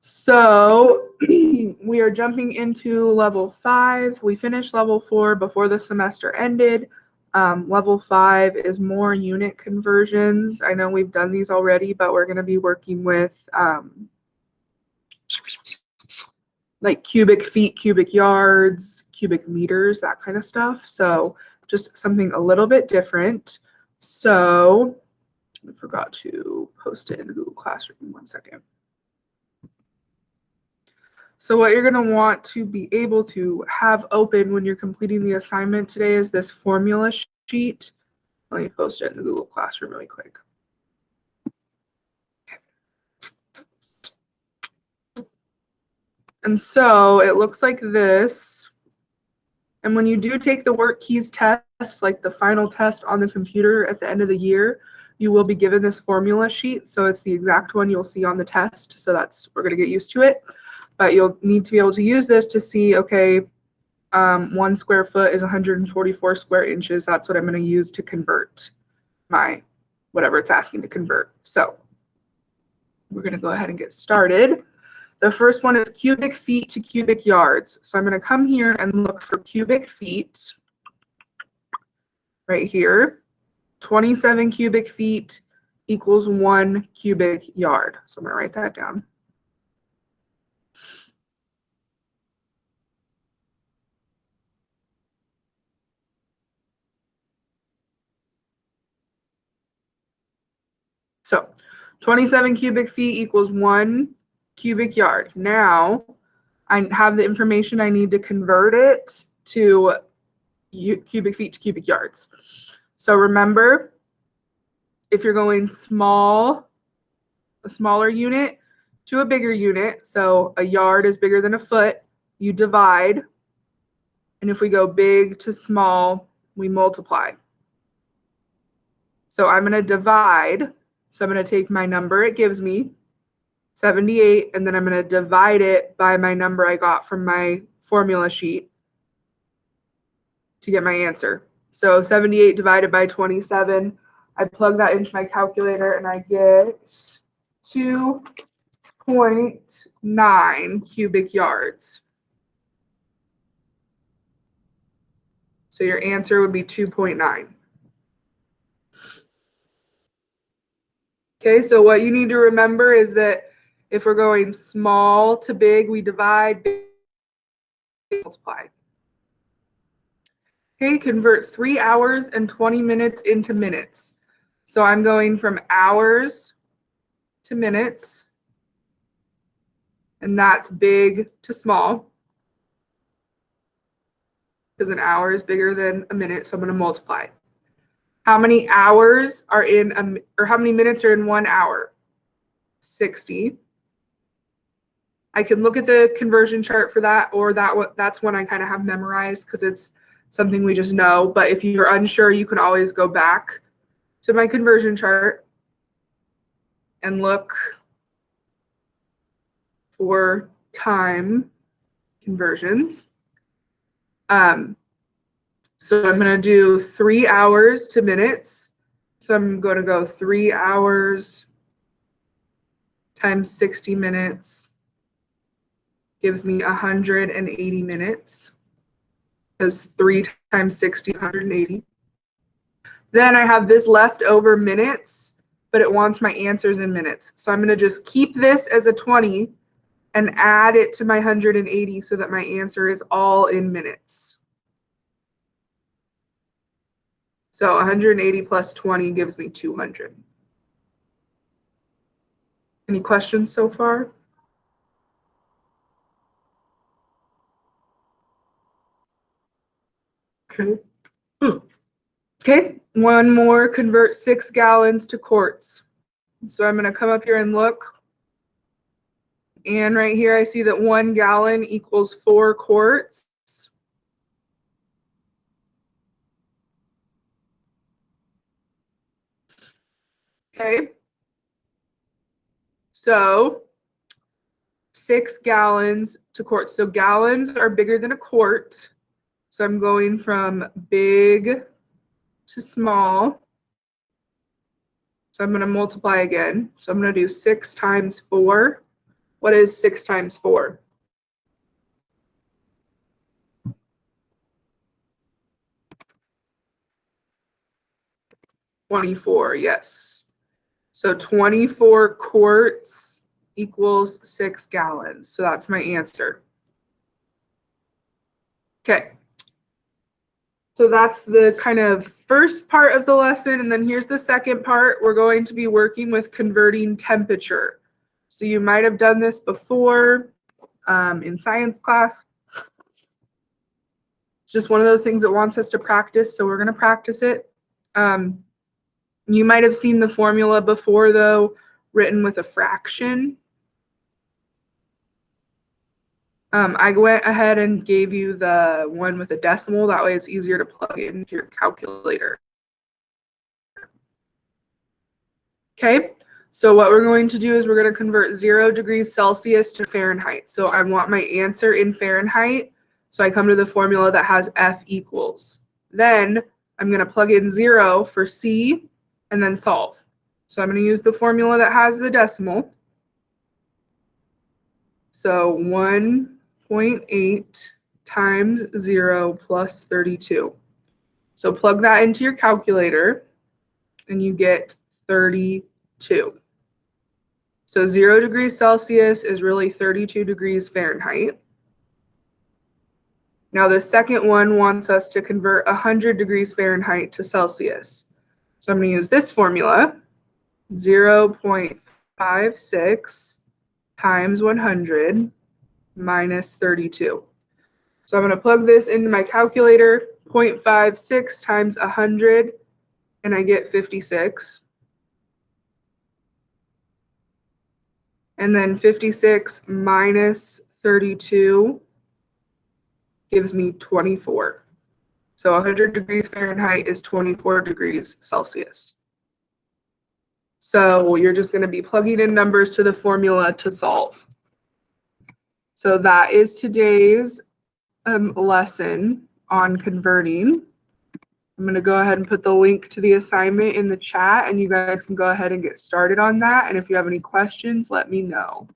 So we are jumping into level 5. We finished level 4 before the semester ended. Level 5 is more unit conversions. I know we've done these already, but we're going to be working with like cubic feet, cubic yards, cubic meters, that kind of stuff. So just something a little bit different. So I forgot to post it in the Google Classroom. 1 second. So what you're going to want to be able to have open when you're completing the assignment today is this formula sheet. Let me post it in the Google Classroom really quick. And so it looks like this. And when you do take the work keys test, like the final test on the computer at the end of the year, you will be given this formula sheet. So it's the exact one you'll see on the test. So we're going to get used to it. But you'll need to be able to use this to see, okay, 1 square foot is 144 square inches. That's what I'm going to use to convert my whatever it's asking to convert. So we're going to go ahead and get started. The first one is cubic feet to cubic yards. So I'm going to come here and look for cubic feet right here. 27 cubic feet equals 1 cubic yard. So I'm going to write that down. So 27 cubic feet equals 1 cubic yard. Now I have the information I need to convert it to cubic feet to cubic yards. So remember, if you're going a smaller unit to a bigger unit, so a yard is bigger than a foot, you divide. And if we go big to small, we multiply. So I'm going to divide. So I'm going to take my number it gives me, 78, and then I'm going to divide it by my number I got from my formula sheet to get my answer. So 78 divided by 27, I plug that into my calculator and I get 2.9 cubic yards. So your answer would be 2.9. Okay, so what you need to remember is that if we're going small to big, we divide, big, multiply. Okay, convert 3 hours and 20 minutes into minutes. So I'm going from hours to minutes, and that's big to small, because an hour is bigger than a minute, so I'm going to multiply. How many hours are how many minutes are in 1 hour? 60. I can look at the conversion chart for that, or that's one I kind of have memorized because it's something we just know. But if you're unsure, you can always go back to my conversion chart and look for time conversions. So I'm going to do 3 hours to minutes. So I'm going to go 3 hours times 60 minutes gives me 180 minutes, because 3 times 60 is 180. Then I have this leftover minutes, but it wants my answers in minutes. So I'm going to just keep this as a 20 and add it to my 180 so that my answer is all in minutes. So 180 plus 20 gives me 200. Any questions so far? Okay. Okay, one more, convert 6 gallons to quarts. So I'm going to come up here and look. And right here I see that 1 gallon equals 4 quarts. Okay. So 6 gallons to quarts. So gallons are bigger than a quart. So I'm going from big to small. So I'm going to multiply again. So I'm going to do 6 times 4 What is 6 times 4? $24, yes. So 24 quarts equals 6 gallons. So that's my answer. Okay. So that's the kind of first part of the lesson. And then here's the second part. We're going to be working with converting temperature. So you might have done this before in science class. It's just one of those things that wants us to practice. So we're going to practice it. You might have seen the formula before, though, written with a fraction. I went ahead and gave you the one with a decimal. That way it's easier to plug it into your calculator. Okay, so what we're going to do is we're going to convert 0 degrees Celsius to Fahrenheit. So I want my answer in Fahrenheit. So I come to the formula that has F equals. Then I'm going to plug in 0 for C and then solve. So I'm going to use the formula that has the decimal. So 1.8 times 0 plus 32. So plug that into your calculator and you get 32. So 0 degrees Celsius is really 32 degrees Fahrenheit. Now the second one wants us to convert 100 degrees Fahrenheit to Celsius. So I'm going to use this formula, 0.56 times 100 minus 32. So I'm going to plug this into my calculator, 0.56 times 100, and I get 56. And then 56 minus 32 gives me 24. So 100 degrees Fahrenheit is 24 degrees Celsius. So you're just going to be plugging in numbers to the formula to solve. So that is today's lesson on converting. I'm going to go ahead and put the link to the assignment in the chat, and you guys can go ahead and get started on that. And if you have any questions, let me know.